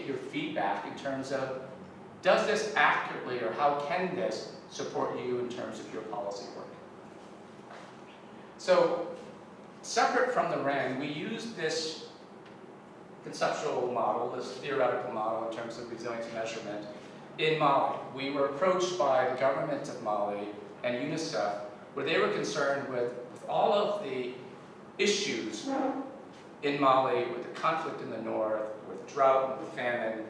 your feedback in terms of, does this accurately, or how can this support you in terms of your policy work? So, separate from the RAND, we use this conceptual model, this theoretical model in terms of resilience measurement in Mali. We were approached by the government of Mali and UNICEF, where they were concerned with all of the issues in Mali, with the conflict in the north, with drought and with famine.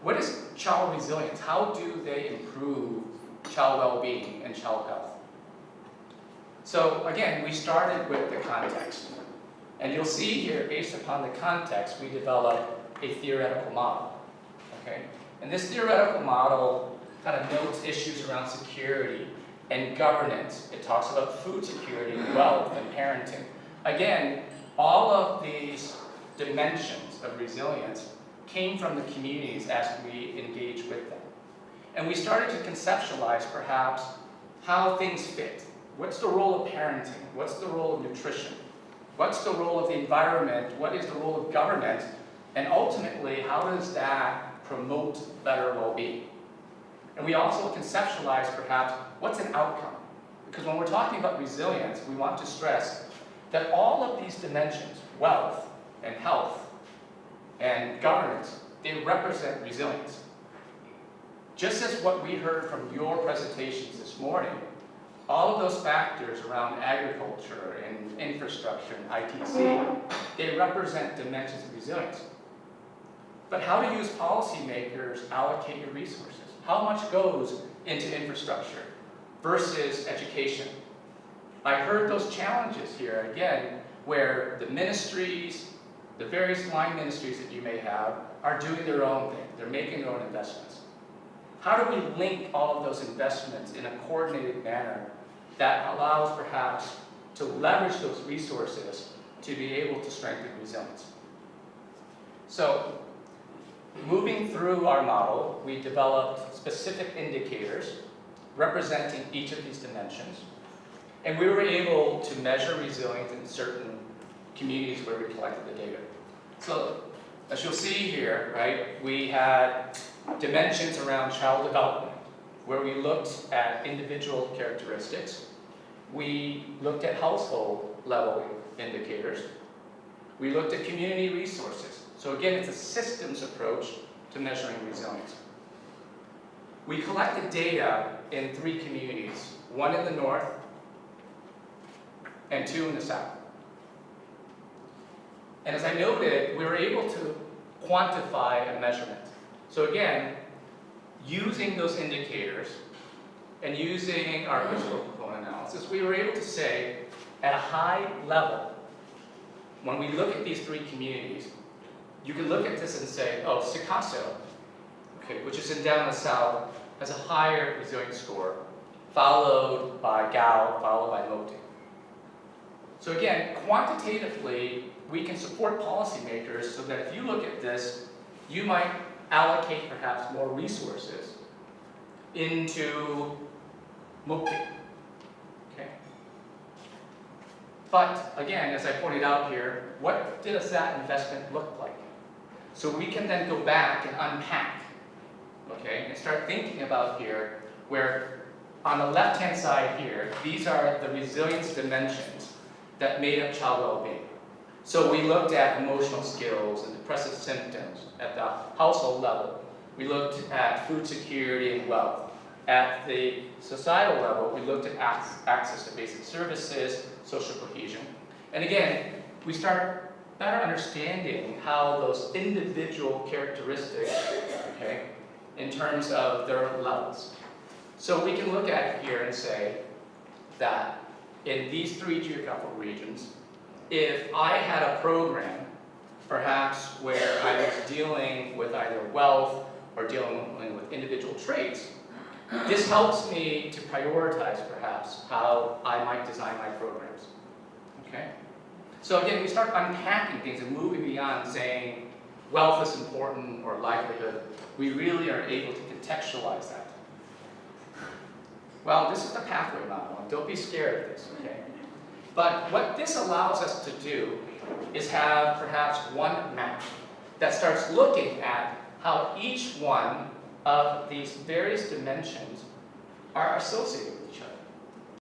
What is child resilience? How do they improve child well-being and child health? So again, we started with the context. And you'll see here, based upon the context, we developed a theoretical model. Okay? And this theoretical model kind of notes issues around security and governance. It talks about food security, wealth, and parenting. Again, all of these dimensions of resilience came from the communities as we engage with them. And we started to conceptualize, perhaps, how things fit. What's the role of parenting? What's the role of nutrition? What's the role of the environment? What is the role of government? And ultimately, how does that promote better well-being? And we also conceptualize, perhaps, what's an outcome? Because when we're talking about resilience, we want to stress that all of these dimensions, wealth and health and governance, they represent resilience. Just as what we heard from your presentations this morning, all of those factors around agriculture and infrastructure and ITC, they represent dimensions of resilience. But how do you as policymakers allocate your resources? How much goes into infrastructure versus education? I heard those challenges here again, where the ministries, the various line ministries that you may have, are doing their own thing. They're making their own investments. How do we link all of those investments in a coordinated manner that allows perhaps to leverage those resources to be able to strengthen resilience? So, moving through our model, we developed specific indicators representing each of these dimensions. And we were able to measure resilience in certain communities where we collected the data. So, as you'll see here, right, we had dimensions around child development, where we looked at individual characteristics. We looked at household level indicators. We looked at community resources. So again, it's a systems approach to measuring resilience. We collected data in 3 communities, 1 in the north and 2 in the south. And as I noted, we were able to quantify a measurement. So again, using those indicators and using our historical analysis, we were able to say, at a high level, when we look at these 3 communities, you can look at this and say, oh, Sikasso, okay, which is down in the south, has a higher resilience score, followed by Gao, followed by Moti. So again, quantitatively, we can support policymakers so that if you look at this, you might allocate perhaps more resources into Mukti. Okay? But again, as I pointed out here, what does that investment look like? So we can then go back and unpack, okay, and start thinking about here, where on the left-hand side here, these are the resilience dimensions that made up child well-being. So we looked at emotional skills and depressive symptoms at the household level. We looked at food security and wealth. At the societal level, we looked at access to basic services, social cohesion. And again, we start better understanding how those individual characteristics, okay, in terms of their levels. So we can look at it here and say that in these 3 geographical regions, if I had a program, perhaps where I was dealing with either wealth or dealing with individual traits, this helps me to prioritize perhaps how I might design my programs. Okay? So again, we start unpacking things and moving beyond saying wealth is important or livelihood. We really are able to contextualize that. Well, this is the pathway model, and don't be scared of this, okay? But what this allows us to do is have perhaps one map that starts looking at how each one of these various dimensions are associated with each other.